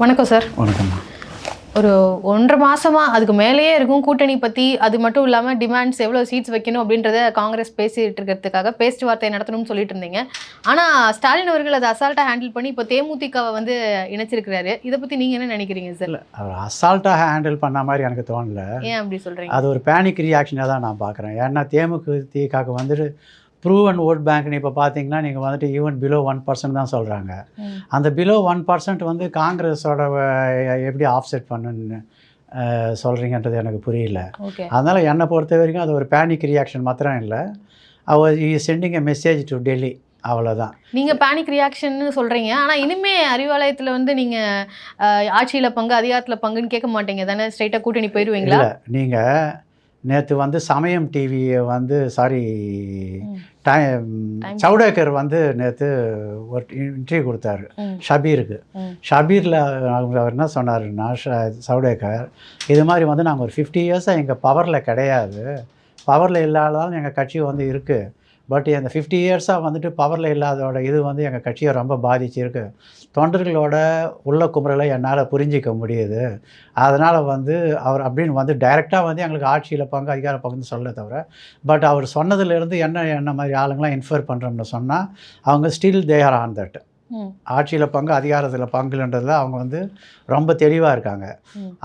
வணக்கம் சார். வணக்கம்மா. ஒரு 1.5 மாசமா அதுக்கு மேலேயே இருக்கும் கூட்டணி பத்தி. அது மட்டும் இல்லாம டிமாண்ட்ஸ் எவ்வளோ சீட்ஸ் வைக்கணும் அப்படின்றத காங்கிரஸ் பேசிட்டு இருக்கிறதுக்காக பேச்சுவார்த்தை நடத்தணும்னு சொல்லிட்டு இருந்தீங்க. ஆனா ஸ்டாலின் அவர்கள் அதை அசால்ட்டா ஹேண்டில் பண்ணி இப்போ தேமுதிகவை வந்து இணைச்சிருக்கிறாரு. இதை பத்தி நீங்க என்ன நினைக்கிறீங்க சார்? இல்லை, அவர் அசால்ட்டாக ஹேண்டில் பண்ண மாதிரி எனக்கு தோணல. ஏன் அப்படி சொல்றீங்க? அது ஒரு பேனிக் ரியாக்ஷனாக தான் நான் பார்க்குறேன். ஏன்னா தேமுதிகவுக்கு வந்துட்டு ப்ரூவன் ஓட் பேங்க்னு இப்போ பார்த்தீங்கன்னா நீங்கள் வந்துட்டு ஈவன் பிலோ 1% தான் சொல்கிறாங்க. அந்த பிலோ 1% வந்து காங்கிரஸோட எப்படி ஆஃப்செட் பண்ணுன்னு சொல்கிறீங்கன்றது எனக்கு புரியல. அதனால் என்னை பொறுத்த வரைக்கும் அது ஒரு பேனிக் ரியாக்ஷன் மாத்திரம் இல்லை, அவர் sending a message to Delhi, அவ்வளோதான். நீங்க பேனிக் ரியாக்ஷன்னு சொல்றீங்க. ஆனா இனிமே அறிவாலயத்துல வந்து நீங்க ஆட்சியில பங்கு அதிகாரத்துல பங்குன்னு கேட்க மாட்டீங்க தானே? ஸ்ட்ரைட்டா கூட்டணி போயிடுவீங்களா? இல்லை, நீங்கள் நேற்று வந்து சமயம் டிவியை வந்து சவுடேக்கர் வந்து நேற்று ஒரு இன்டர்வியூ கொடுத்தாரு ஷபீருக்கு. ஷபீரில் அவர் என்ன சொன்னாருன்னா, சவுடேக்கர் இது மாதிரி வந்து நாங்கள் ஒரு 50 இயர்ஸாக எங்கள் பவரில் கிடையாது, பவரில் இல்லாததாலும் எங்கள் கட்சி வந்து இருக்குது. பட் அந்த 50 இயர்ஸாக வந்துட்டு பவரில் இல்லாதோட இது வந்து எங்கள் கட்சியை ரொம்ப பாதிச்சிருக்கு. தொண்டர்களோட உள்ள குமுறலை என்னால் புரிஞ்சிக்க முடியுது. அதனால் வந்து அவர் அப்படின்னு வந்து டைரெக்டாக வந்து எங்களுக்கு ஆட்சியில் பங்கு அதிகார பங்குன்னு சொல்ல தவிர, பட் அவர் சொன்னதுலேருந்து என்ன மாதிரி ஆளுங்களாம் இன்ஃபர் பண்ணுறோம்னு சொன்னால் அவங்க ஸ்டில் தேர் ஆன் தட். ஆட்சியில் பங்கு அதிகாரத்தில் பங்குன்றதில் அவங்க வந்து ரொம்ப தெளிவாக இருக்காங்க.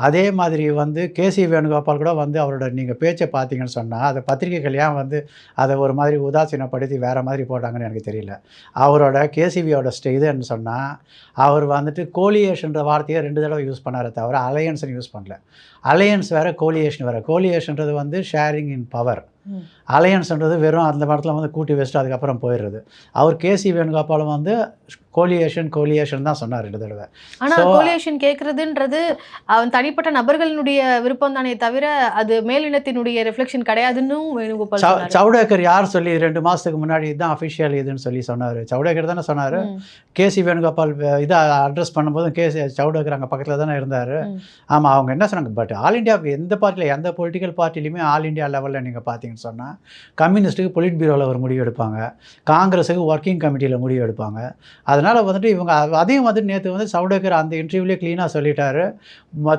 அதே மாதிரி வந்து கேசி வேணுகோபால் கூட வந்து அவரோட நீங்கள் பேச்சை பார்த்தீங்கன்னு சொன்னால் அதை பத்திரிகைகள் ஏன் வந்து அதை ஒரு மாதிரி உதாசீனப்படுத்தி வேறு மாதிரி போட்டாங்கன்னு எனக்கு தெரியல. அவரோட கேசிவியோட இதுன்னு சொன்னால் அவர் வந்துட்டு கோலியேஷன்ற வார்த்தையை 2 தடவை யூஸ் பண்ணாரே தவிர அலையன்ஸ்னு யூஸ் பண்ணல. அலையன்ஸ் வேறு, கோலியேஷன் வேறு. கோலியேஷன்றது வந்து ஷேரிங் இன் பவர், அலையன்ஸ்ன்றது வெறும் அந்த மரத்தில் வந்து கூட்டி வச்சுட்டு அதுக்கப்புறம் போயிடுறது. அவர் கேசி வேணுகோபாலும் வந்து கோலியேஷன் தான் சொன்னார் 2 தடவை. ஆனால் கோலியேஷன் கேட்குறதுன்றது அவன் தனிப்பட்ட நபர்களினுடைய விருப்பம் தானே தவிர அது மேலினத்தினுடைய ரிஃப்ளெக்ஷன் கிடையாதுன்னு வேணுகோபால். சவுடேக்கர் யார் சொல்லி 2 மாதத்துக்கு முன்னாடி இதுதான் அஃபிஷியல் இதுன்னு சொல்லி சொன்னார். சவுடேக்கர் தானே சொன்னார். கேசி வேணுகோபால் இதை அட்ரஸ் பண்ணும்போதும் சவுடேக்கர் அங்கே பக்கத்தில் தானே இருந்தார். ஆமாம், அவங்க என்ன சொன்னாங்க, பட் ஆல் இண்டியா எந்த பார்ட்டியில் எந்த பொலிட்டிக்கல் பார்ட்டிலையுமே ஆல் இண்டியா லெவலில் நீங்கள் பார்த்தீங்கன்னு சொன்னால் கம்யூனிஸ்ட்டுக்கு பொலிட் பியூரோவில் ஒரு முடிவு எடுப்பாங்க, காங்கிரஸுக்கு ஒர்க்கிங் கமிட்டியில் முடிவு எடுப்பாங்க. அதனால் வந்துட்டு இவங்க அதையும் வந்து நேற்று வந்து சவுடேக்கர் அந்த இன்டர்வியூலேயே க்ளீனாக சொல்லிட்டாரு.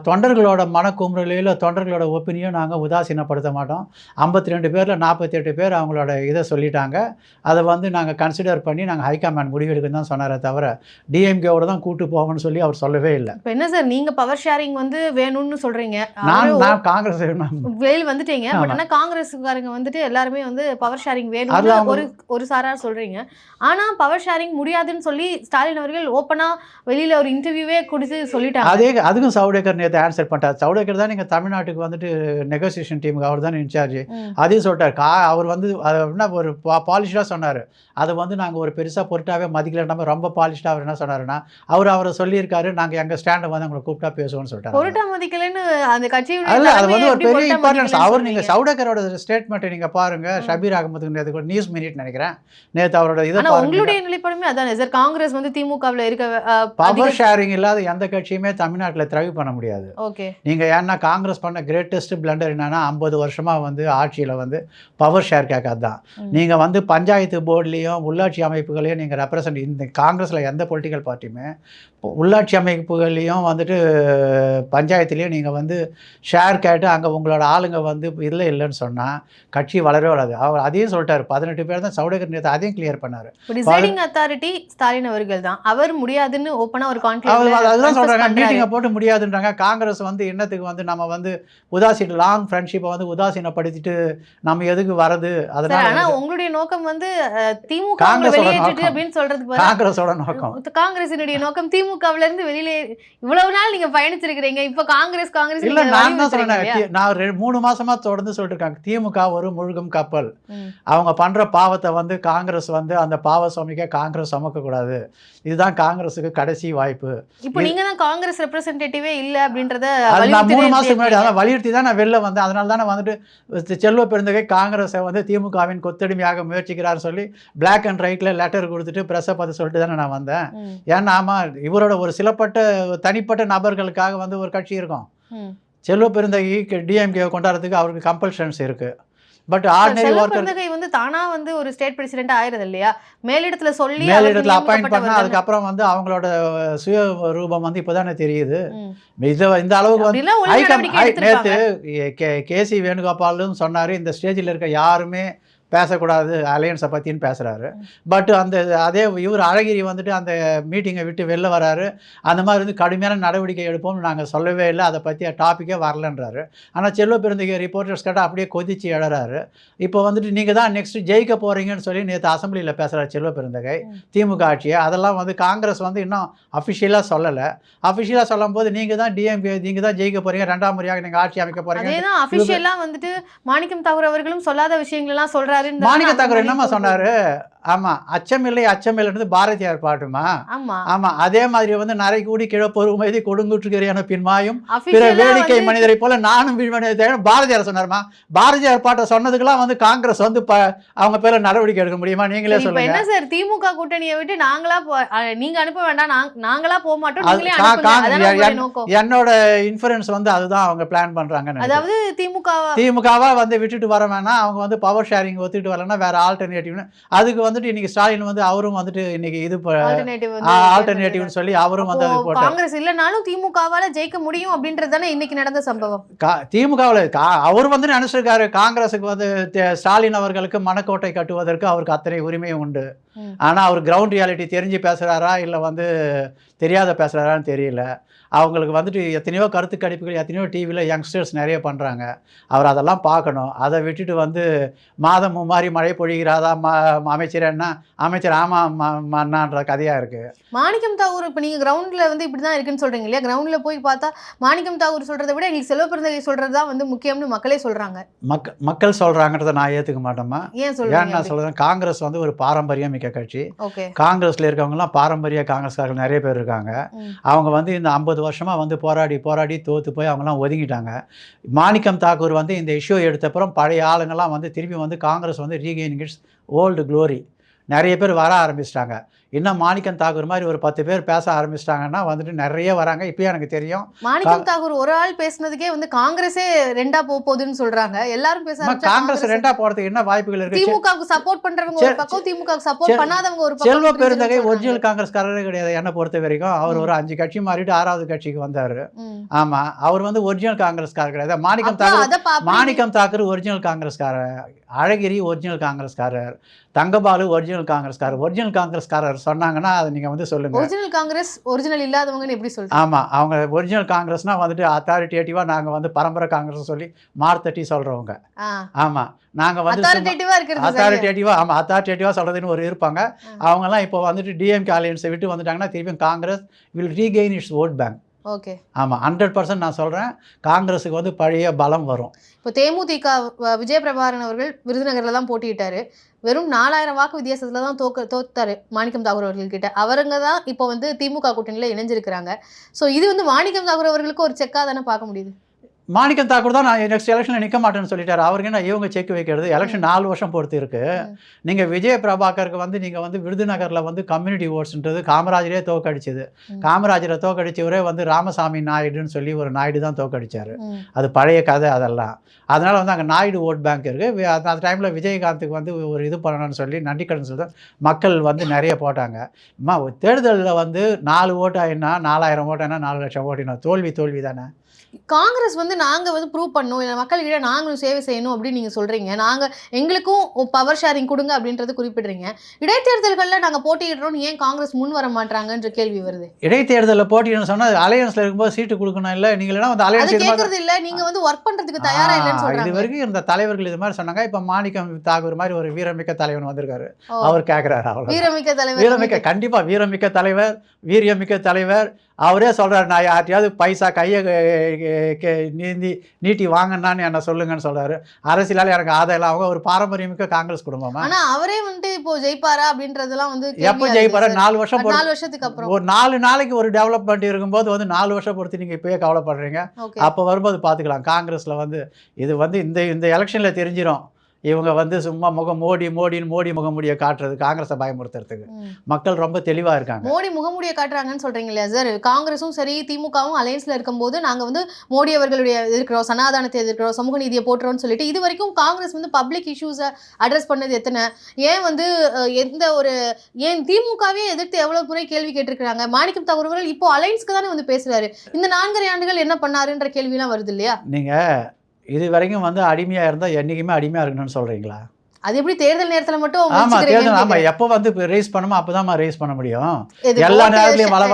தொண்டர்களோட மனக்குமுறையில் தொண்டர்களோட ஒப்பீனியும் நாங்கள் உதாசீனப்படுத்த மாட்டோம். 52 பேரில் 48 பேர் அவங்களோட இதை சொல்லிட்டாங்க. அதை வந்து நாங்கள் கன்சிடர் பண்ணி நாங்கள் ஹைகமாண்ட் முடிவு எடுக்கணும் தான் சொன்னாரே தவிர டிஎம்கேவோட தான் கூட்டு போகணும்னு சொல்லி அவர் சொல்லவே இல்லை. இப்போ என்ன சார், நீங்கள் பவர் ஷேரிங் வந்து வேணும்னு சொல்கிறீங்க, நான் காங்கிரஸ் வெளியில் வந்துட்டீங்க. பட் ஆனால் காங்கிரஸுக்காரங்க வந்துட்டு எல்லாருமே வந்து பவர் ஷேரிங் வேணும்னு ஒரு சாரார் சொல்கிறீங்க. ஆனால் பவர் ஷேரிங் முடியாதுன்னு சொல்லி ஸ்டாலின் அவர்கள் ஓப்பனாக வெளியில் ஒரு இன்டர்வியூவே கொடுத்து சொல்லிட்டாங்க. அதுக்கும் சவுடேக்கர் நேற்று ஆன்சர் பண்ணிட்டார். சவுடேக்கர் தான் நீங்கள் தமிழ்நாட்டுக்கு வந்துட்டு நெகோசியேஷன் டீமுக்கு அவர் தான் இன்சார்ஜ். அதையும் சொல்லிட்டார். அவர் வந்து என்ன ஒரு பாலிஷ்டாக சொன்னார். அதை வந்து நாங்கள் ஒரு பெருசாக பொருட்டாகவே மதிக்கலன்னா ரொம்ப பாலிஷ்டாக அவர் என்ன சொன்னாருன்னா, அவரை சொல்லியிருக்காரு, நாங்கள் எங்கள் ஸ்டாண்டை வந்து அவங்களை கூப்பிட்டா பேசுவோம்னு சொல்லிட்டாரு. பொருட்டா மதிக்கலன்னு அந்த கட்சி அது வந்து ஒரு பெரிய இம்பார்ட்டன்ஸ். அவர் நீங்கள் சவுடேக்கரோட ஸ்டேட்மெண்ட்டை நீங்கள் பாருங்கள். ஷபீர் அகமதுக்கு நேற்று நியூஸ் மினிட் நினைக்கிறேன் நேற்று அவரோட இதை உங்களுடைய நிலைப்பாடுமே அதானே சார். காங்கிரஸ் வந்து திமுகவில் இருக்க பவர் ஷேரிங் இல்லாத எந்த கட்சியுமே தமிழ்நாட்டில் த்ரைவ் பண்ண முடியாது. ஓகே, நீங்கள் ஏன்னா காங்கிரஸ் பண்ண கிரேட்டஸ்ட் பிளண்டர் என்னன்னா 50 வருஷமாக வந்து ஆட்சியில் வந்து பவர் ஷேர் கேட்காது தான். நீங்கள் வந்து பஞ்சாயத்து போர்ட்லேயும் உள்ளாட்சி அமைப்புகளையும் நீங்கள் ரெப்ரசன்ட் இந்த காங்கிரஸில் எந்த பொலிட்டிக்கல் பார்ட்டியுமே உள்ளாட்சி அமைப்புகள்லேயும் வந்துட்டு பஞ்சாயத்துலேயும் நீங்கள் வந்து ஷேர் கேட்டு அங்கே உங்களோட ஆளுங்க வந்து இல்லைன்னு சொன்னால் கட்சி வளரவே வளராது. அவர் அதையும் சொல்லிட்டார். 18 பேர் தான் சவுடேக்கர் நேற்று அதையும் கிளியர் பண்ணார். டிசைடிங் அத்தாரிட்டி ஸ்டாலின் அவர்கள் தான். அவர் முடியாதுன்னு ஓப்பனா ஒரு அதுதான் சொல்றாங்க. மீட்டிங்கை போட்டு முடியாதுன்றாங்க. காங்கிரஸ் வந்து என்னத்துக்கு வந்து நம்ம வந்து உதாசீன லாங் ஃப்ரெண்ட்ஷிப்பை வந்து உதாசீனப்படுத்திட்டு நம்ம எதுக்கு வரது? அதனால ஆனா உங்களுடைய நோக்கம் வந்து திமுக வெளியேற்றிட்டு அப்படின்னு சொல்றது காங்கிரஸோட நோக்கம். காங்கிரசினுடைய நோக்கம் திமுகவுல இருந்து வெளியிலே இவ்வளவு நாள் நீங்க பயணிச்சிருக்கிறீங்க. இப்ப காங்கிரஸ் இல்ல, நான் தான் சொன்னேன். நான் 3 மாசமா தொடர்ந்து சொல்லிட்டு இருக்காங்க, திமுக ஒரு முழுகும் கப்பல். அவங்க பண்ற பாவத்தை வந்து காங்கிரஸ் வந்து அந்த பாவ சுமைக்க காங்கிரஸ் சுமக்க கூடாது. இதுதான் காங்கிரஸுக்கு கடைசி வாய்ப்பு. இப்போ நீங்க தான் காங்கிரஸ் ரெப்ரசன்டேட்டிவே இல்ல அப்படின்றத 3 மாசத்துக்கு முன்னாடி அதான் வலியுறுத்தி தான் நான் வெளில வந்தேன். அதனால தானே வந்துட்டு செல்வ பெருந்தகை காங்கிரஸை வந்து திமுகவின் கொத்தடிமையாக முயற்சிக்கிறார் சொல்லி பிளாக் அண்ட் ரைட்ல லெட்டர் கொடுத்துட்டு பிரஸை பார்த்து சொல்லிட்டு தானே நான் வந்தேன். ஏன்னா ஆமா, இவரோட ஒரு சிலப்பட்ட தனிப்பட்ட நபர்களுக்காக வந்து ஒரு கட்சி இருக்கும். செல்வ பெருந்தகை டிஎம்கே கொண்டாடுறதுக்கு அவருக்கு கம்பல்ஷன்ஸ் இருக்குது. பட் ஆர்டினரி ஒர்க்கர் செல்வப்பிரந்தகை வந்து தானா வந்து ஒரு ஸ்டேட் பிரசிடென்ட் ஆயிருது இல்லையா, மேலிடத்துல சொல்லி மேலிடத்துல அப்பாயிண்ட் பண்ணா அதுக்கப்புறம் வந்து அவங்களோட சுய ரூபம் வந்து இப்போதானே தெரியுது. இந்த அளவுக்கு வந்து நேற்று கேசி வேணுகோபாலும் சொன்னாரு, இந்த ஸ்டேஜில் இருக்க யாருமே பேசக்கூடாது அலையன்ஸை பற்றின்னு பேசுகிறாரு. பட் அந்த அதே இவர் அழகிரி வந்துட்டு அந்த மீட்டிங்கை விட்டு வெளில வராரு. அந்த மாதிரி வந்து கடுமையான நடவடிக்கை எடுப்போம்னு நாங்கள் சொல்லவே இல்லை, அதை பற்றி டாப்பிக்கே வரலன்றாரு. ஆனால் செல்வப்பிரந்தகை ரிப்போர்ட்டர்ஸ் கேட்டால் அப்படியே கொதிச்சு எழறாரு. இப்போ வந்துட்டு நீங்கள் தான் நெக்ஸ்ட்டு ஜெயிக்க போகிறீங்கன்னு சொல்லி நேற்று அசம்பிளியில் பேசுகிறார் செல்வப்பிரந்தகை திமுக ஆட்சியை. அதெல்லாம் வந்து காங்கிரஸ் வந்து இன்னும் அஃபிஷியலாக சொல்லலை. அஃபிஷியலாக சொல்லும் போது நீங்கள் தான் டிஎம்கே, நீங்கள் தான் ஜெயிக்க போகிறீங்க, 2ஆம் முறையாக நீங்கள் ஆட்சி அமைக்க போகிறீங்க. அதேதான் அஃபிஷியலாக வந்துட்டு மாணிக்கம் தாகூர் அவர்களும் சொல்லாத விஷயங்கள்லாம் சொல்கிறாரு. மாணிக்க தாக்கூர் என்னமா சொன்னாரு? ஆமா, அச்சமில்லை அச்சமில்லைன்றது பாரதியார் பாட்டுமா. ஆமா, அதே மாதிரி வந்து நரை கூடி கிழப்பொருமைதி கொடுங்குற்றுகிறையான பின்மாயும் பிற வேடிக்கை மனிதரை போல நானும் பாரதியார் சொன்னாருமா. பாரதியார் பாட்டை சொன்னதுக்கெல்லாம் வந்து காங்கிரஸ் வந்து அவங்க பேர நடவடிக்கை எடுக்க முடியுமா? நீங்களே சொல்லுங்க. என்ன சார், திமுக கூட்டணியை விட்டு நாங்களா நீங்க அனுப்ப வேண்டாம், நாங்களா போக மாட்டோம். என்னோட இன்ஃபுளுன்ஸ் வந்து அதுதான் அவங்க பிளான் பண்றாங்க. அதாவது திமுகவா வந்து விட்டுட்டு வர வேணாம், அவங்க வந்து பவர் ஷேரிங் ஒத்துட்டு வரலன்னா வேற ஆல்டர்னேட்டிவ்னு அதுக்கு வந்துட்டு இன்னைக்கு ஸ்டாலின் வந்து அவரும் வந்துட்டு இன்னைக்கு இது ஆல்டர்னேட்டிவ்னு சொல்லி அவரும் வந்து அது போட்டார். காங்கிரஸ் இல்லனாலும் திமுகவால ஜெயிக்க முடியும் அப்படின்றது தானே இன்னைக்கு நடந்த சம்பவம். திமுகவில் அவர் வந்து நினைச்சிருக்காரு காங்கிரஸுக்கு வந்து ஸ்டாலின் அவர்களுக்கு மனக்கோட்டை கட்டுவதற்கு அவருக்கு அத்தனை உரிமையும் உண்டு. ஆனா அவர் கிரவுண்ட் ரியாலிட்டி தெரிஞ்சு பேசுறாரா இல்ல வந்து தெரியாத பேசுறாரான்னு தெரியல. அவங்களுக்கு வந்துட்டு எத்தனையோ கருத்து கணிப்புகள் எத்தனையோ டிவியில் யங்ஸ்டர்ஸ் நிறைய பண்ணுறாங்க. அவர் அதெல்லாம் பார்க்கணும். அதை விட்டுட்டு வந்து மாதம் மும்மாரி மழை பொழிகிறாதா அமைச்சர் என்ன அமைச்சர் ஆமான்ற கதையாக இருக்குது. மாணிக்கம் தாகூர் இப்போ நீங்கள் கிரவுண்டில் வந்து இப்படி தான் இருக்குன்னு சொல்கிறீங்க இல்லையா? கிரவுண்டில் போய் பார்த்தா மாணிக்கம் தாகூர் சொல்கிறத விட எங்களுக்கு செல்வப்பிரந்தகை சொல்கிறது தான் வந்து முக்கியம்னு மக்களே சொல்கிறாங்க. மக்கள் சொல்கிறாங்கன்றதை நான் ஏற்றுக்க மாட்டேம்மா. ஏன் நான் சொல்கிறேன், காங்கிரஸ் வந்து ஒரு பாரம்பரியம் மிக்க கட்சி. ஓகே, காங்கிரஸில் இருக்கவங்கலாம் பாரம்பரிய காங்கிரஸ்காரர்கள் நிறைய பேர் இருக்காங்க. அவங்க வந்து இந்த 50 வருஷமாக வந்து போராடி தோற்று போய் அவங்களாம் ஒதுங்கிட்டாங்க. மாணிக்கம் தாக்கூர் வந்து இந்த இஷ்யூ எடுத்தப்புறம் பழைய ஆளுங்கள்லாம் வந்து திருப்பி வந்து காங்கிரஸ் வந்து ரீகெயினிங் இட்ஸ் ஓல்டு க்ளோரி நிறைய பேர் வர ஆரம்பிச்சிட்டாங்க. இன்னும் மாணிக்கம் தாக்கூர் மாதிரி ஒரு 10 பேர் பேச ஆரம்பிச்சிட்டாங்கன்னா வந்துட்டு நிறைய வராங்க. இப்பயே எனக்கு தெரியும், மாணிக்கம் தாக்கூர் ஒரு ஆள் பேசுனதுக்கே வந்து காங்கிரஸே ரெண்டா போகுதுன்னு சொல்றாங்க. எல்லாரும் பேச காங்கிரஸ் ரெண்டா போறதுக்கு என்ன வாய்ப்புகள் இருக்கு? திமுகவுக்கு சப்போர்ட் பண்றவங்க ஒரு பக்கம், திமுகவுக்கு சப்போர்ட் பண்ணாதவங்க ஒரு பக்கம். செல்வப்பிரந்தகை ஒரிஜினல் காங்கிரஸ்காரரே கிடையாது என்ன பொறுத்த வரைக்கும். அவர் ஒரு 5 கட்சி மாறிட்டு 6வது கட்சிக்கு வந்தாரு. ஆமா, அவர் வந்து ஒரிஜினல் காங்கிரஸ்காரர் கிடையாது. மாணிக்கம் தாக்கூர் ஒரிஜினல் காங்கிரஸ்காரர், அழகிரி ஒரிஜினல் காங்கிரஸ்காரர், தங்கபாலு ஒரிஜினல் காங்கிரஸ்காரர். ஒரிஜினல் காங்கிரஸ்காரர் சொன்னாங்கன்னா அதை நீங்க வந்து சொல்லுங்க. ஒரிஜினல் காங்கிரஸ் ஒரிஜினல் இல்லாதவங்கன்னு எப்படி சொல்றீங்க? ஆமா, அவங்க ஒரிஜினல் காங்கிரஸ்னா வந்துட்டு அத்தாரிட்டேட்டிவா நாங்க வந்து பரம்பரை காங்கிரஸ் சொல்லி மார்த்தட்டி சொல்றவங்க. ஆமா, நாங்க வந்து அத்தாரிட்டேட்டிவா அத்தாரிட்டேட்டிவா சொல்றதுன்னு ஒரு இருப்பாங்க. அவங்க எல்லாம் இப்போ வந்துட்டு டிஎம்கே அலையன்ஸை விட்டு வந்துட்டாங்கன்னா திருப்பி Congress will regain its vote bank. Okay, ஆமா, 100% நான் சொல்றேன், காங்கிரஸுக்கு வந்து பழைய பலம் வரும். இப்போ தேமுதிக விஜயபிரபாகரன் அவர்கள் விருதுநகர்ல தான் போட்டியிட்டாரு. வெறும் 4000 வாக்கு வித்தியாசத்துல தான் தோத்தாரு மாணிக்கம் தாகூர் அவர்கள்கிட்ட. அவருங்க தான் இப்போ வந்து திமுக கூட்டணியில இணைஞ்சிருக்கிறாங்க. ஸோ இது வந்து மாணிக்கம் தாகூர் அவர்களுக்கு ஒரு செக்கா தானே பார்க்க முடியுது. மாணிக்கம் தாக்கூர் தான் நான் நெக்ஸ்ட் எலெக்ஷனில் நிற்க மாட்டேன்னு சொல்லிட்டாரு. அவருக்கு என்ன இவங்க செக் வைக்கிறது? எலெக்ஷன் 4 வருஷம் பொறுத்து இருக்கு. நீங்கள் விஜய பிரபாகருக்கு வந்து நீங்கள் வந்து விருதுநகரில் வந்து கம்யூனிட்டி ஓட்ஸ்ன்றது காமராஜரே தோக்கடிச்சது. காமராஜரை தோக்கடிச்சவரே வந்து ராமசாமி நாயுடுன்னு சொல்லி ஒரு நாயுடு தான் தோக்கடிச்சார். அது பழைய கதை அதெல்லாம். அதனால் வந்து அங்கே நாயுடு ஓட் பேங்க் இருக்குது. அந்த டைமில் விஜயகாந்துக்கு வந்து ஒரு இது பண்ணணும்னு சொல்லி நன்றிக்கடன் சொல்லி மக்கள் வந்து நிறைய போட்டாங்க. தேர்தலில் வந்து 4 ஓட்டு ஆயினா 4000 ஓட்டானா 4 லட்சம் ஓட்டினா தோல்வி தானே. காங்கிரஸ் வந்து நாங்க வந்து ப்ரூவ் பண்ணணும், இல்லை மக்கள்கிட்ட நாங்களும் சேவை செய்யணும் அப்படின்னு நீங்க சொல்றீங்க. நாங்க எங்களுக்கும் பவர் ஷேரிங் கொடுங்க அப்படின்றது குறிப்பிடுறீங்க. இடைத்தேர்தல்களில் நாங்க போட்டியிடுறோம், ஏன் காங்கிரஸ் முன் வர மாட்டாங்கன்ற கேள்வி வருது. இடைத்தேர்தலில் போட்டியிடணும் சொன்னா அலையன்ஸ்ல இருக்கும்போது சீட்டு கொடுக்கணும் இல்லை, நீங்க வந்து அலையன்ஸ் கேட்கறது இல்லை, நீங்க வந்து ஒர்க் பண்றதுக்கு தயாரா இல்லைன்னு சொல்றாங்க. இது வரைக்கும் இந்த தலைவர்கள் இது மாதிரி சொன்னாங்க. இப்ப மாணிக்கம் தாக்கூர் மாதிரி ஒரு வீரமிக்க தலைவன் வந்திருக்காரு, அவர் கேட்கிறாரு. வீரமிக்க கண்டிப்பா வீரமிக்க தலைவர், வீரியமிக்க தலைவர். அவரே சொல்றாரு, நான் யார்ட்டையாவது பைசா கையை நீட்டி வாங்கினான்னு என்ன சொல்லுங்கன்னு சொல்றாரு. அரசியலால எனக்கு ஆதாயம். அவங்க ஒரு பாரம்பரியமிக்க காங்கிரஸ் குடும்பமா. ஆனா அவரே வந்து இப்போ ஜெயிப்பாரா அப்படின்றதெல்லாம் வந்து எப்ப ஜெயிப்பாரா? 4 வருஷத்துக்கு அப்புறம் ஒரு 4 நாளைக்கு ஒரு டெவலப்மெண்ட் இருக்கும்போது வந்து 4 வருஷம் பொறுத்து நீங்க இப்பயே கவலைப்படுறீங்க. அப்ப வரும்போது பாத்துக்கலாம். காங்கிரஸ்ல வந்து இது வந்து இந்த எலெக்ஷன்ல தெரிஞ்சிடும் இவங்க வந்து சும்மா மோடி முகமூடியை காட்டுறது, காங்கிரஸை பயமுறுத்துறதுக்கு. மக்கள் ரொம்ப தெளிவாக இருக்காங்க. மோடி முகமூடியை காட்டுறாங்கன்னு சொல்றீங்க இல்லையா சார்? காங்கிரஸும் சரி திமுகவும் அலையன்ஸ்ல இருக்கும்போது நாங்க வந்து மோடி அவர்களுடைய எதிர்க்கிறோம், சனாதானத்தை எதிர்க்கிறோம், சமூக நீதியை போட்டுறோம்னு சொல்லிட்டு இது வரைக்கும் காங்கிரஸ் வந்து பப்ளிக் இஷ்யூஸை அட்ரஸ் பண்ணது எத்தனை? ஏன் வந்து எந்த ஒரு ஏன் திமுகவே எதிர்த்து எவ்வளவு முறை கேள்வி கேட்டிருக்கிறாங்க? மாணிக்கம் தாகூர் இப்போ அலையன்ஸ்க்கு தானே வந்து பேசுறாரு. இந்த 4.5 ஆண்டுகள் என்ன பண்ணாருன்ற கேள்வியெல்லாம் வருது இல்லையா? நீங்க இது வரைக்கும் வந்து அடிமையா இருந்தா என்னைக்குமே அடிமையா இருக்கணும்னு சொல்றீங்களா? அது எப்படி தேர்தல் நேரத்துல மட்டும் ஆமா, தேர்தல் ஆமா, எப்போ வந்து ரேஸ் பண்ணுமோ அப்பதான் ரேஸ் பண்ண முடியும். எல்லா நேரத்திலயும் வள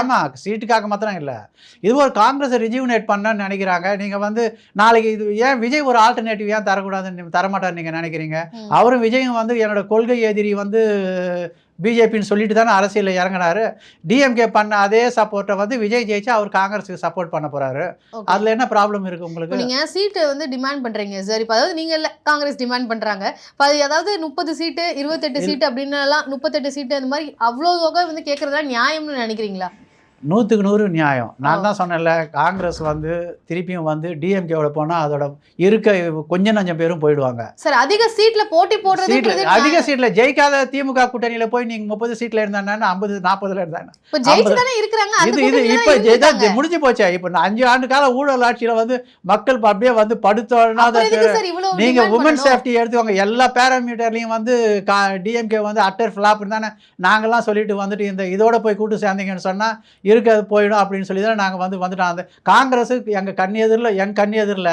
ஆமா, சீட்டுக்காக மாத்திரம் இல்ல. இது ஒரு காங்கிரஸ் ரிஜியூனேட் பண்ணன்னு நினைக்கிறாங்க. நீங்க வந்து நாளைக்கு இது ஏன் விஜய் ஒரு ஆல்டர்னேட்டிவ் ஏன் தரக்கூடாதுன்னு தரமாட்டார் நீங்க நினைக்கிறீங்க? அவரும் விஜயும் வந்து என்னோட கொள்கை எதிரி வந்து பிஜேபின்னு சொல்லிட்டு தானே அரசியலில் இறங்கினாரு. டிஎம்கே பண்ண அதே சப்போர்ட்டை வந்து விஜய் ஜெயிச்சா அவர் காங்கிரஸுக்கு சப்போர்ட் பண்ண போறாரு. அதுல என்ன ப்ராப்ளம் இருக்கு உங்களுக்கு? நீங்க சீட்டு வந்து டிமாண்ட் பண்றீங்க சார். இப்போ அதாவது நீங்க இல்ல காங்கிரஸ் டிமாண்ட் பண்றாங்க. அதாவது 30 சீட்டு 28 சீட்டு அப்படின்னு எல்லாம் 38 சீட்டு அந்த மாதிரி அவ்வளோ தொகை வந்து கேட்கறதா நியாயம்னு நினைக்கிறீங்களா? 100க்கு 100 நியாயம். நான் தான் சொன்னேன்ல, காங்கிரஸ் வந்து திருப்பியும் வந்து டிஎம்கேவோட போனால் அதோட இருக்க கொஞ்சம் நஞ்சம் பேரும் போயிடுவாங்க. சார் அதிக சீட்ல போட்டி போடுறது, அதிக சீட்ல ஜெயிக்காத திமுக கூட்டணியில போய் நீங்க 30 சீட்ல இருந்தாங்கன்னா 50 40ல இருந்தாங்க. இப்ப முடிஞ்சு போச்சா? இப்ப 5 ஆண்டு கால ஊழல் ஆட்சியில வந்து மக்கள் அப்படியே வந்து படுத்தோடாத. நீங்க உமன் சேஃப்டி எடுத்துவாங்க, எல்லா பேராமீட்டர்லயும் வந்து டிஎம்கே வந்து அட்டர் ஃபிளாப் தானே நாங்கெல்லாம் சொல்லிட்டு வந்துட்டு இந்த இதோட போய் கூட்டு சேர்ந்தீங்கன்னு சொன்னா இருக்காது போயிடும் அப்படின்னு சொல்லி தான் நாங்கள் வந்துட்டோம். அந்த காங்கிரஸ் என் கண் எதிரில்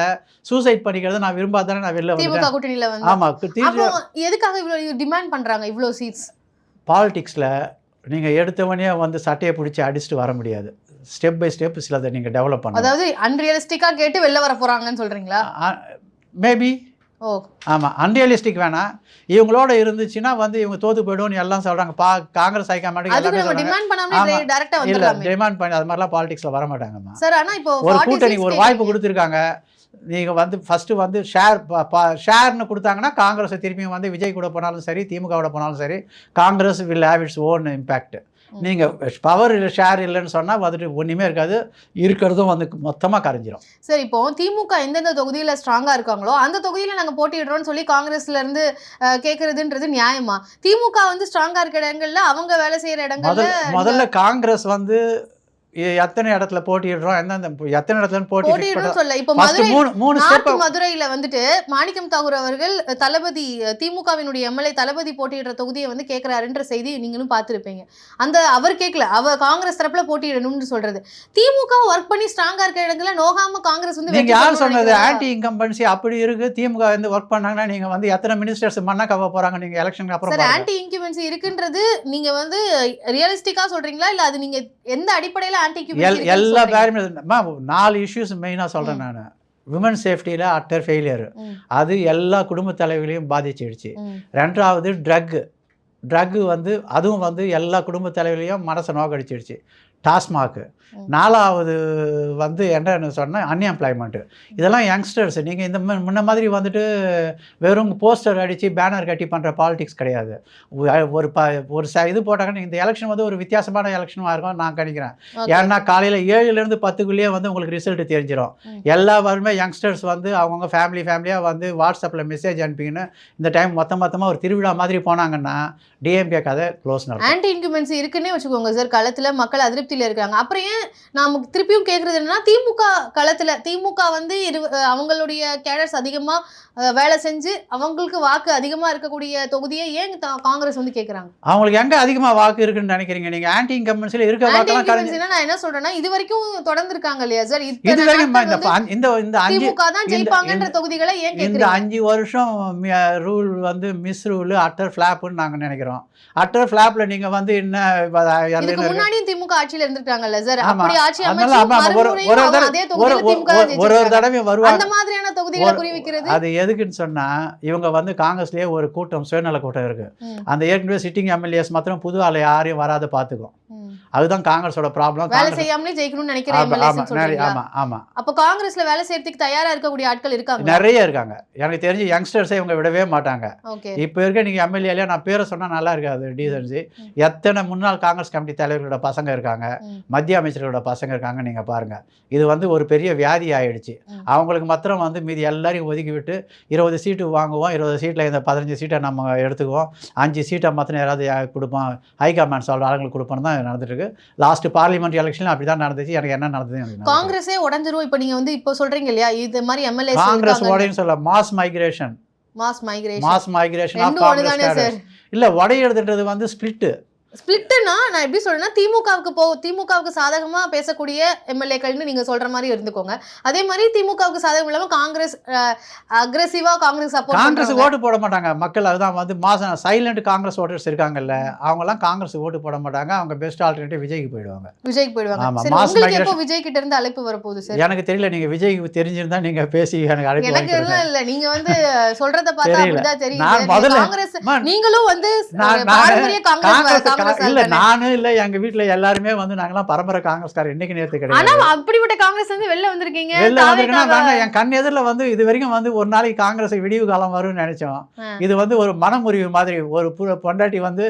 சூசைட் பண்ணிக்கிறத நான் விரும்பாதானே நான் வெளில வந்தேன். ஆமா, எதுக்காக இவ்வளவு டிமாண்ட் பண்றாங்க இவ்வளோ சீட்ஸ்? பாலிடிக்ஸில் நீங்கள் எடுத்தவனே வந்து சட்டையை பிடிச்சி அடிச்சுட்டு வர முடியாது. ஸ்டெப் பை ஸ்டெப் சிலதை நீங்கள் டெவலப் பண்ணணும். அதாவது அன்ரியலிஸ்டிக்காக கேட்டு வெளில வர போகிறாங்கன்னு சொல்கிறீங்களா? மேபி. ஆமாம், அன்ரியலிஸ்டிக் வேணாம். இவங்களோட இருந்துச்சுன்னா வந்து இவங்க தோத்து போய்டுவோம்னு எல்லாம் சொல்கிறாங்க. காங்கிரஸ் ஹைகமாண்ட் டிமாண்ட் பண்ணி அது மாதிரிலாம் பாலிடிக்ஸில் வர மாட்டாங்கம்மா. ஒரு கூட்டணி ஒரு வாய்ப்பு கொடுத்துருக்காங்க. நீங்கள் வந்து ஃபஸ்ட்டு வந்து ஷேர்னு கொடுத்தாங்கன்னா காங்கிரஸை திருப்பியும் வந்து விஜய் கூட போனாலும் சரி திமுகவோட போனாலும் சரி Congress will have its own impact. நீங்கள் பவர் ஷேர் இல்லைன்னு சொன்னால் வந்துட்டு ஒன்றுமே இருக்காது, இருக்கிறதும் வந்து மொத்தமாக கரைஞ்சிரும். சரி, இப்போ திமுக எந்தெந்த தொகுதியில் ஸ்ட்ராங்காக இருக்காங்களோ அந்த தொகுதியில் நாங்கள் போட்டிடுறோம்னு சொல்லி காங்கிரஸ்லேருந்து கேட்குறதுன்றது நியாயமா? திமுக வந்து ஸ்ட்ராங்காக இருக்கிற இடங்கள்ல அவங்க வேலை செய்கிற இடங்கள்ல முதல்ல காங்கிரஸ் வந்து எத்தனை இடத்துல போட்டிடுறோம், எத்தனை இடத்துல போட்டிடுறோம் சொல்ல. இப்போ மதுரையில வந்துட்டு மாணிக்கம் தாகூர் அவர்கள் தளபதி திமுகவினுடைய எம்எல்ஏ தளபதி போட்டியிடுற தொகுதியை வந்து கேட்கிறாருன்ற செய்தி நீங்களும் பார்த்துருப்பீங்க. அந்த அவர் கேட்கல, அவர் காங்கிரஸ் தரப்புல போட்டியிடணும்னு சொல்றது. திமுக ஒர்க் பண்ணி ஸ்ட்ராங்கா இருக்கிற இடங்கள்ல நோகாம காங்கிரஸ் வந்து நீங்க யார் சொன்னது? ஆன்டி இன்கம்பன்சி அப்படி இருக்கு. திமுக வந்து ஒர்க் பண்ணாங்கன்னா நீங்க வந்து எத்தனை மினிஸ்டர்ஸ் மண்ணா கவ போறாங்க நீங்க எலெக்ஷனுக்கு அப்புறம்? ஆன்டி இன்கம்பன்சி இருக்குன்றது நீங்க வந்து ரியலிஸ்டிக்கா சொல்றீங்களா, இல்ல அது நீங்க எந்த அடிப்படையில எல்லா பேருமே 4 இஷ்யூஸ் மெயினாக சொல்கிறேன் நான். விமன் சேஃப்டியில் அட்டர் ஃபெயிலியர், அது எல்லா குடும்ப தலைவர்களையும் பாதிச்சிடுச்சு. 2வது ட்ரக்கு வந்து அதுவும் வந்து எல்லா குடும்ப தலைவர்களையும் மனசை நோக்கடிச்சிடுச்சு. டாஸ்மாக்கு. 4வது வந்து என்ன சொன்னால் அன்எம்ப்ளாய்மெண்ட்டு. இதெல்லாம் யங்ஸ்டர்ஸ். நீங்கள் இந்த முன்ன மாதிரி வந்துட்டு வெறும் போஸ்டர் அடித்து பேனர் கட்டி பண்ணுற பாலிடிக்ஸ் கிடையாது. ஒரு இது போட்டாங்கன்னா இந்த எலெக்ஷன் வந்து ஒரு வித்தியாசமான எலெக்ஷனாக இருக்கும் நான் கணிக்கிறேன். ஏன்னா காலையில் 7லேருந்து 10க்குள்ளேயே வந்து உங்களுக்கு ரிசல்ட் தெரிஞ்சிடும். எல்லாருமே யங்ஸ்டர்ஸ் வந்து அவங்கவுங்க ஃபேமிலியாக வந்து வாட்ஸ்அப்பில் மெசேஜ் அனுப்பிங்கன்னு இந்த டைம் மொத்தமாக ஒரு திருவிழா மாதிரி போனாங்கன்னா டிஎம்கே கதை க்ளோஸ் நடக்கும். ஆன்டி இன்குமென்சி இருக்குன்னே வச்சுக்கோங்க சார். களத்தில் மக்கள் அதிருப்தியில் இருக்காங்க. அப்புறம் ஏன் நாம திருப்பியும் கேட்கறது என்னன்னா, திமுக களத்துல திமுக வந்து அவங்களுடைய கேடர்ஸ் அதிகமா வேலை செஞ்சு அவங்களுக்கு வாக்கு அதிகமா இருக்கக்கூடிய தொகுதியை ஏன் காங்கிரஸ் வந்து கேட்கறாங்க? அவங்களுக்கு எங்க அதிகமா வாக்கு இருக்குன்னு நினைக்கிறீங்க நீங்க? ஆன்டி இன்கம்பன்சில இருக்க வாக்கெல்லாம் கரெக்ட்டா நான் என்ன சொல்றேன்னா, இது வரைக்கும் தொடர்ந்து இருக்காங்க இல்லையா சார்? இது வரைக்கும் இந்த திமுக தான் ஜெயிப்பாங்கன்ற தொகுதிகளை ஏன் கேக்குறீங்க? இந்த 5 வருஷம் ரூல் வந்து மிஸ் ரூல் அட்டர் ஃபிளாப்னு நாங்க நினைக்கிறோம். அட்டர் ஃபிளாப்ல நீங்க வந்து என்ன இதுக்கு முன்னாடியும் திமுக ஆட்சியில இருந்திருக்காங்கல்ல சார்? அப்படி ஆட்சி ஒரு தடவை வருவாங்க. அந்த மாதிரியான தொகுதிகளை குறிவிக்கிறது அது எதுக்குன்னு சொன்னா, இவங்க வந்து காங்கிரஸ்லயே ஒரு கூட்டம் சுயநல கூட்டம் இருக்கு. அந்த ஏற்கனவே சிட்டிங் எம்எல்ஏஸ் மாத்திரம் புது ஆளை யாரையும் வராத பாத்துக்கும். அதுதான் காங்கிரஸோட ப்ராப்ளம். வேலை செய்யாமலே ஜெயிக்கணும்னு நினைக்கிற எம்எல்ஏஸ் சொல்றீங்களா? ஆமா ஆமா. அப்ப காங்கிரஸ்ல வேலை செய்யறதுக்கு தயாரா இருக்கக்கூடிய ஆட்கள் இருக்காங்க, நிறைய இருக்காங்க. எனக்கு தெரிஞ்சு யங்ஸ்டர்ஸே இவங்க விடவே மாட்டாங்க. ஓகே. இப்போ இருக்க நீங்க எம்எல்ஏலயே நான் பேரை சொன்னா நல்லா இருக்காது டீசன்சி. எத்தனை முன்னாள் காங்கிரஸ் கமிட்டி தலைவர்களோட பசங்க இருக்காங்க, மத்திய அமைச்சர்களோட பசங்க இருக்காங்க, நீங்க பாருங்க. இது வந்து ஒரு பெரிய வியாதி ஆயிடுச்சு. அவங்களுக்கு மாத்திரம் வந்து மீதி எல்லாரையும் ஒதுக்கி விட்டு 20 சீட்டு வாங்குவோம், 20 சீட்டில் இந்த 15 சீட்டை நம்ம எடுத்துக்குவோம், 5 சீட்டை மாத்திரம் யாராவது கொடுப்போம், ஹைகமாண்ட் சொல்ற ஆளுங்களுக்கு கொடுப்போம் தான் நடந்துட்டு இருக்கு. லாஸ்ட் பார்லிமெண்ட் எலெக்ஷன் அப்படி தான் நடந்துச்சு. எனக்கு என்ன நடந்தது, காங்கிரஸே உடைஞ்சிரும். இப்போ நீங்க வந்து இப்போ சொல்றீங்க இல்லையா, இது மாதிரி எம்எல்ஏ காங்கிரஸ் உடைன்னு சொல்ல, மாஸ் மைக்ரேஷன் ஆஃப் காங்கிரஸ் இல்ல, உடையிறதுன்றது வந்து ஸ்பிளிட்னா நான் எப்படி சொல்றேன்னா, திமுகவுக்கு சாதகமா பேசக்கூடிய எம்எல்ஏக்கள்னு நீங்க சொல்ற மாதிரி இருந்துக்கோங்க. அதே மாதிரி திமுகவுக்கு சாதகம் இல்லாம காங்கிரஸ் அக்ரெசிவா காங்கிரஸ் ஓட்டு போட மாட்டாங்க மக்கள். அதுதான் வந்து சைலண்ட் காங்கிரஸ் ஓட்டர்ஸ் இருக்காங்கல்ல, அவங்க எல்லாம் காங்கிரஸ் ஓட்டு போட மாட்டாங்க. அவங்க பெஸ்ட் ஆல்டர்னேட்டிவ் விஜய்க்கு போயிடுவாங்க. விஜய் கிட்ட இருந்து அழைப்பு வரப்போகுது சார். எனக்கு தெரியல, நீங்க விஜய் தெரிஞ்சிருந்தா நீங்க பேசி எனக்கு அழைப்பு. எனக்கு இல்ல, நீங்க வந்து சொல்றத பார்த்தா அப்படிதான் தெரியுது. காங்கிரஸ் நீங்களும் வந்து பாரம்பரிய காங்கிரஸ் இல்ல, நானும் இல்ல, எங்க வீட்டுல எல்லாருமே வந்து நாங்கெல்லாம் பரம்பரை காங்கிரஸ்காரர். இன்னைக்கு நேரத்து கிடையாது. ஆனா அப்படிப்பட்ட காங்கிரஸ் வந்து வெளில வந்திருக்கீங்க. வெளில வந்திருக்கேன்னா என் கண் எதிரில் வந்து இது வரைக்கும் வந்து ஒரு நாளைக்கு காங்கிரஸ் விடிவு காலம் வரும்னு நினைச்சோம். இது வந்து ஒரு மனமுறிவு மாதிரி. ஒரு பொண்டாட்டி வந்து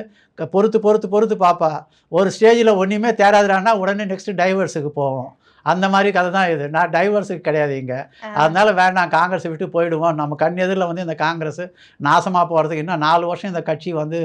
பொறுத்து பாப்பா, ஒரு ஸ்டேஜில் ஒன்றுமே தேடாதுறான்னா உடனே நெக்ஸ்ட் டைவர்ஸுக்கு போவோம். அந்த மாதிரி கதை தான் இது. நான் டைவர்ஸுக்கு கிடையாது இங்கே. அதனால வேண்டாம், காங்கிரஸை விட்டு போயிடுவோம். நம்ம கண் எதிரில் வந்து இந்த காங்கிரஸ் நாசமாக போகிறதுக்கு இன்னும் 4 வருஷம் இந்த கட்சி வந்து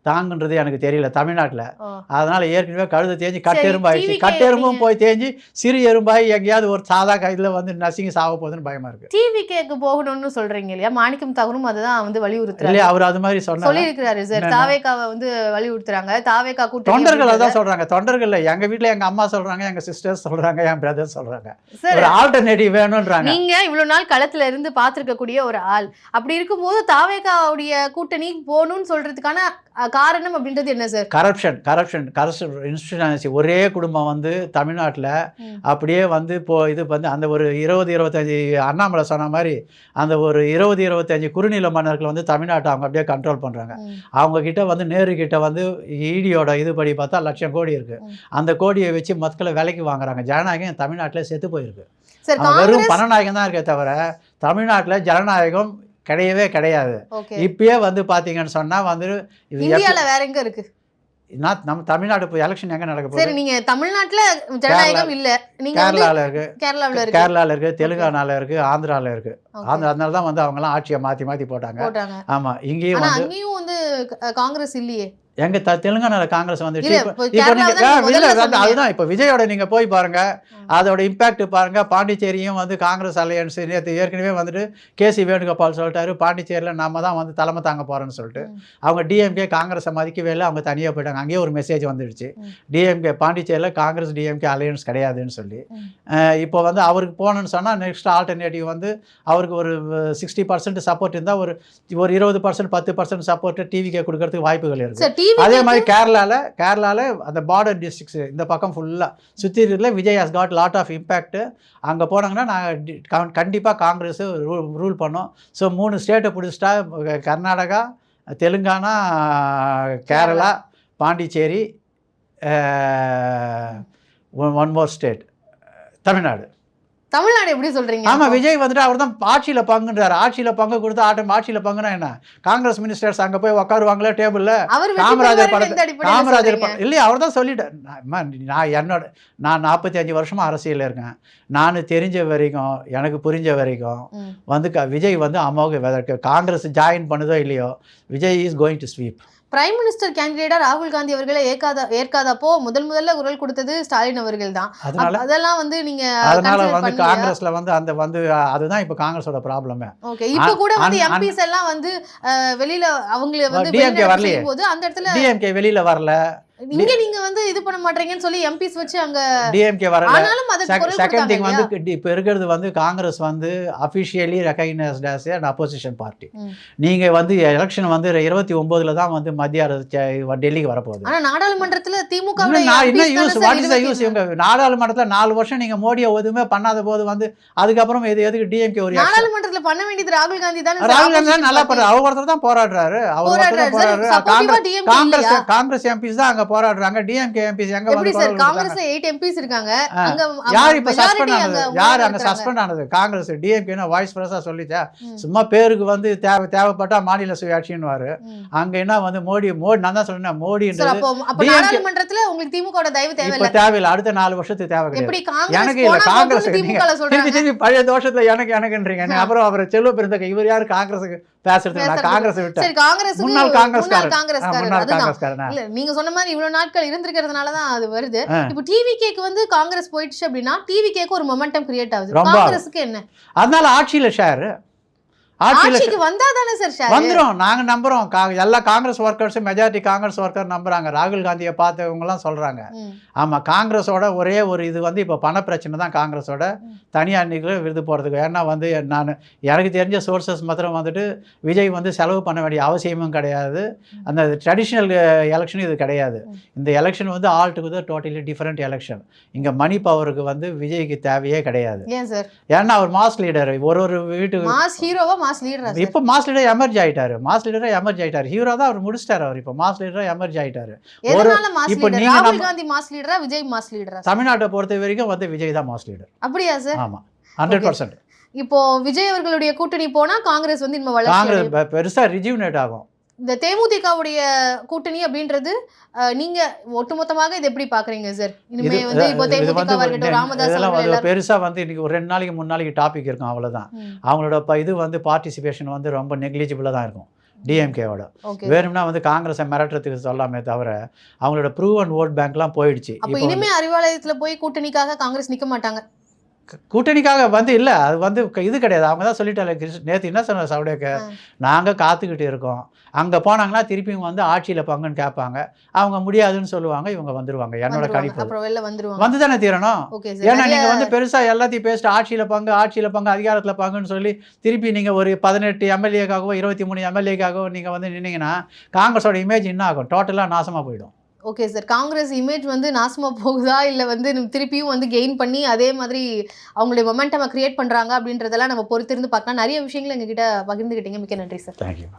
தாங்குன்றது எனக்கு தெரியல தமிழ்நாட்டில். அதனால ஏற்கனவே கழுது தேஞ்சு கட்டெரும்பாயிடுச்சு. கட்டெரும்பும் போய் தேஞ்சு சிறு எறும்பாய் எங்கேயாவது ஒரு சாதா கையில் வந்து நசுங்கி சாக போகுதுன்னு பயமா இருக்கு. டிவிகேக்கு போகணும்னு சொல்றீங்க இல்லையா, மாணிக்கம் தாகூரும் அதுதான் வந்து வலியுறுத்துறாரு இல்லையா, அவர் அது மாதிரி சொல்லியிருக்கிறாரு சார். தாவேகாவை வந்து வலியுறுத்துறாங்க, தாவேகா கூட்டணி தொண்டர்கள் அதான் சொல்றாங்க. தொண்டர்கள் எங்க வீட்டுல எங்க அம்மா சொல்றாங்க, எங்க சிஸ்டர்ஸ் சொல்றாங்க, என் பிரதர்ஸ் சொல்றாங்க, ஒரு ஆல்டர்னேட்டிவ் வேணும்ன்றாங்க. நீங்க இவ்வளவு நாள் களத்துல இருந்து பாத்துருக்கக்கூடிய ஒரு ஆள், அப்படி இருக்கும்போது தாவேகாவுடைய கூட்டணி போகணும்னு சொல்றதுக்கான காரணம் அப்படின்றது என்ன சார்? Corruption institution. ஒரே குடும்பம் வந்து தமிழ்நாட்டில் அப்படியே வந்து இப்போ இது வந்து அந்த ஒரு 20-25 அண்ணாமலை சொன்ன மாதிரி அந்த ஒரு 20-25 குறுநில மன்னர்கள் வந்து தமிழ்நாட்டை அவங்க அப்படியே கண்ட்ரோல் பண்ணுறாங்க. அவங்க கிட்ட வந்து நேரு கிட்ட வந்து ஈடியோட இதுபடி பார்த்தா 1,00,000 கோடி இருக்கு. அந்த கோடியை வச்சு மக்களை விலைக்கு வாங்குறாங்க. ஜனநாயகம் தமிழ்நாட்டில் செத்து போயிருக்கு. வெறும் பணநாயகம் தான் இருக்கே தவிர தமிழ்நாட்டில் ஜனநாயகம் கிடையாது. இப்பயே வந்து பாத்தீங்கன்னு சொன்னா வந்து இந்தியால வேற எங்க இருக்கு? நம்ம தமிழ்நாடு இப்போ எலெக்ஷன் எங்க நடக்க போகுது? சரி, நீங்க தமிழ்நாட்டுல ஜனநாயகம் இல்ல, நீங்க கேரளால இருக்கு, கேரளால இருக்கு, தெலுங்கானால இருக்கு, ஆந்திரால இருக்கு. அதனால தான் வந்து அவங்க எல்லாம் ஆட்சியை மாத்தி போட்டாங்க. ஆமா, இங்கேயும் வந்து காங்கிரஸ் இல்லையே. எங்க தெலுங்கானால காங்கிரஸ் வந்துச்சு. அதுதான் இப்போ விஜயோட நீங்க போய் பாருங்க, அதோட இம்பாக்ட் பாருங்க. பாண்டிச்சேரியும் வந்து காங்கிரஸ் அலையன்ஸ் நேற்று ஏற்கனவே வந்துட்டு கேசி வேணுகோபால் சொல்லிட்டாரு, பாண்டிச்சேரியில் நாம தான் வந்து தலைமை தாங்க போறோம்னு சொல்லிட்டு. அவங்க டிஎம்கே காங்கிரஸை மதிக்கவே இல்லை, அவங்க தனியாக போயிட்டாங்க. அங்கேயே ஒரு மெசேஜ் வந்துடுச்சு, டிஎம்கே பாண்டிச்சேரியில் காங்கிரஸ் டிஎம்கே அலையன்ஸ் கிடையாதுன்னு சொல்லி. இப்போ வந்து அவருக்கு போகணுன்னு சொன்னால் நெக்ஸ்ட் ஆல்டர்னேட்டிவ் வந்து அவருக்கு ஒரு 60% சப்போர்ட் இருந்தால் ஒரு 20% 10% சப்போர்ட் டிவிக்கே கொடுக்கறதுக்கு வாய்ப்புகள் இருக்கு. அதே மாதிரி கேரளால அந்த பார்டர் டிஸ்ட்ரிக்ஸ் இந்த பக்கம் ஃபுல்லா சுற்றி இருக்கிற Vijay has got lot of impact. அங்கே போனாங்கன்னா நாங்கள் கண்டிப்பாக காங்கிரஸ் ரூல் பண்ணோம். ஸோ 3 ஸ்டேட்டை பிடிச்சிட்டா Karnataka, Telangana, Kerala, Pondicherry, one more state Tamil Nadu. எப்படி சொல்றீங்க? ஆமா, விஜய் வந்துட்டு அவர் தான் ஆட்சியில பங்குன்றாரு. ஆட்சியில பங்கு கொடுத்து ஆட்சியில பங்குனா என்ன? காங்கிரஸ் மினிஸ்டர்ஸ் அங்க போய் உட்காருவாங்களே டேபிள்ல. காமராஜர் இல்லையா, அவர் தான் சொல்லிட்டார். நான் 45 வருஷமா அரசியல் இருக்கேன். நான் தெரிஞ்ச வரைக்கும், எனக்கு புரிஞ்ச வரைக்கும் வந்து விஜய் வந்து அமோக காங்கிரஸ் ஜாயின் பண்ணுதோ இல்லையோ, Vijay is going to sweep. Prime minister கேண்டிடேட்டா ராகுல் காந்தி அவர்களை ஏற்காதப்போ முதல்ல குரல் கொடுத்தது ஸ்டாலின் அவர்கள் தான். அதெல்லாம் வந்து நீங்க அதனால வந்து காங்கிரஸ்ல வந்து அந்த வந்து அதுதான் இப்ப காங்கிரஸோட ப்ராப்ளமே. ஓகே, இப்ப கூட வந்து எம்பிஸ் எல்லாம் வந்து வெளியில அவங்கள வந்து டிஎம்கே வரலையே, அந்த இடத்துல டிஎம்கே வெளியில வரல. இங்க நீங்க வந்து இது பண்ண மாட்டீங்கன்னு சொல்லி எம்பிஸ் வச்சு அங்க டிஎம்கே வரல. ஆனாலும் அத அதுக்கு குரல் செகண்ட் திங் கொடுத்தாங்க வந்து இப்போ இருக்கிறது வந்து காங்கிரஸ் வந்து officially recognised as an opposition party. ம். நீங்க வந்து எலெக்ஷன் வந்து 29 தான் வந்து மத்திய அரசு டெல்லிக்கு வரப்போகுது. ஆனா நாடாளுமன்றத்துல திமுக என்ன use, what is the use? இவங்க நாடாளுமன்றத்தில் 4 வருஷம் நீங்க மோடியை எதுவுமே பண்ணாத போது வந்து அதுக்கப்புறம் எதுக்கு டிஎம்கே ஒரு நாடாளுமன்றத்துல பண்ண வேண்டியது ராகுல் காந்தி தானே ராகுல் காந்தி தான் நல்லா பண்றாரு. அவர் ஒருத்தர் தான் போராடுறாரு. அவர் ஒருத்தர் போராடுறாரு. காங்கிரஸ் எம்பிஸ் தான் அங்க போராடுறாங்க. டிஎம்கே எம்பிஸ் எங்க வந்து காங்கிரஸ்ல 8 MPs இருக்காங்க. அங்க யார் இப்ப சஸ்பெண்ட் ஆனது? யார் அங்க சஸ்பெண்ட் ஆனது? காங்கிரஸ். டிஎம்கே வாய்ஸ் பிரஸா சொல்லிச்சா? சும்மா பேருக்கு வந்து தேவைப்பட்டா மாநில சுயாட்சின்னு அங்க என்ன வந்து மோடி நான் தான் சொன்னேன் மோடின்றது நாடாளுமன்றத்துல உங்களுக்கு திமுக தயவு தேவையில்லை. அடுத்த 4 வருஷத்துக்கு தேவை கிடையாது. எனக்கு இல்ல காங்கிரஸ். திருப்பி பழைய தோஷத்துல எனக்குன்றீங்க. அப்புறம் அவர் செல்வ பெருந்தகை இவர் யாரு காங்கிரஸுக்கு பேசுறது? நான் காங்கிரஸ் விட்டேன். முன்னாள் காங்கிரஸ்காரன். நீங்க சொன்ன மாதிரி இவ்வளவு நாட்கள் இருந்திருக்கிறதுனாலதான் அது வருது. இப்போ டிவிகேக்கு வந்து காங்கிரஸ் போயிடுச்சு அப்படின்னா டிவிகேக்கு ஒரு மொமெண்டம் கிரியேட் ஆகுது. காங்கிரஸுக்கு என்ன? அதனால ஆட்சியில ஷேர் ஆட்சிக்கு வந்தா தானே சார் ஷேர் வந்துரும். நாங்க நம்புறோம். எல்லா Congress workers majority Congress worker நம்புறாங்க. ராகுல் காந்தியை பார்த்தவங்க எல்லாம் சொல்றாங்க. ஆமா, காங்கிரஸோட ஒரே ஒரு இது வந்து இப்போ பண பிரச்சனை தான் காங்கிரஸோட தனியார் நிகழ்வு விருது போறதுக்கு. ஏன்னா வந்து எனக்கு தெரிஞ்ச சோர்சஸ் மாத்திரம் வந்துட்டு விஜய் வந்து செலவு பண்ண வேண்டிய அவசியமும் கிடையாது. அந்த ட்ரெடிஷ்னல் எலெக்ஷன் இது கிடையாது. இந்த எலெக்ஷன் வந்து all together totally different election. இங்க மணி பவருக்கு வந்து விஜய்க்கு தேவையே கிடையாது. ஏன்னா அவர் மாஸ் லீடர். ஒரு வீட்டுக்கு மாஸ் ஹீரோவா மாஸ் லீடர். இப்போ மாஸ் லீடர் எமர்ஜ் ஆயிட்டாரு. ஹீரோ தான் அவர் முடிச்சிட்டாரு. அவர் இப்போ மாஸ் லீடரா எமர்ஜ் ஆயிட்டாரு. இப்போ நீங்க ராகுல் காந்தி மாஸ் லீடரா விஜய் மாஸ் லீடரா? தமிழ்நாட்டை பொறுத்த வரைக்கும் வந்து விஜய் தான் மாஸ் லீடர். அப்படியா சார்? ஆமா, 100%. இப்போ விஜய் அவர்களுடைய கூட்டணி போனா காங்கிரஸ் வந்து இன்னும் காங்கிரஸ் பெருசா ரிஜுவினேட் ஆகும். இந்த தேமுதிகவுடைய கூட்டணி அப்படின்றது நீங்க ஒட்டுமொத்தமாக இது எப்படி பாக்குறீங்க சார்? இனிமே வந்து இப்போ தேமுதிகவா இருக்கட்டும், ராமதாஸ் அவர்கள் பெருசா வந்து இன்னைக்கு ஒரு 2 நாளைக்கு 3 நாளைக்கு டாபிக் இருக்கும், அவ்வளவுதான். அவங்களோட இது வந்து பார்ட்டிசிபேஷன் வந்து ரொம்ப நெக்லிஜிபிளா தான் இருக்கும் டிஎம்கேவோட. வேணும்னா வந்து காங்கிரஸை மிரட்டுறதுக்கு சொல்லாமே தவிர அவங்களோட ப்ரூவ் அண்ட் ஓட் பேங்க்லாம் போயிடுச்சு. அப்போ இனிமே அறிவாலயத்துல போய் கூட்டணிக்காக காங்கிரஸ் நிக்க மாட்டாங்க. கூட்டணிக்காக வந்து இல்லை, அது வந்து இது கிடையாது. அவங்க தான் சொல்லிட்டாங்க. நேற்று என்ன சொன்ன சவுடேக்கர், நாங்கள் காத்துக்கிட்டு இருக்கோம். அங்கே போனாங்கன்னா திருப்பி வந்து ஆட்சியில் பங்குன்னு கேட்பாங்க. அவங்க முடியாதுன்னு சொல்லுவாங்க. இவங்க வந்துருவாங்க. என்னோட கணிப்பு வந்து தானே தீரணும். ஏன்னா நீங்கள் வந்து பெருசாக எல்லாத்தையும் பேசிட்டு ஆட்சியில் பங்கு அதிகாரத்தில் பங்குன்னு சொல்லி திருப்பி நீங்கள் ஒரு 18 எம்எல்ஏக்காகவோ 23 எம்எல்ஏக்காகவோ நீங்கள் வந்து நின்னீங்கன்னா காங்கிரஸோட இமேஜ் என்ன ஆகும்? டோட்டலாக நாசமாக போயிடும். ஓகே சார், காங்கிரஸ் இமேஜ் வந்து நாசமா போகுதா இல்லை வந்து திருப்பியும் வந்து கெயின் பண்ணி அதே மாதிரி அவங்களுடைய மொமெண்டமை கிரியேட் பண்ணுறாங்க அப்படின்றதெல்லாம் நம்ம பொறுத்திருந்து பார்க்கலாம். நிறைய விஷயங்கள் எங்ககிட்ட பகிர்ந்துக்கிட்டீங்க. மிக்க நன்றி சார். தேங்க்யூ.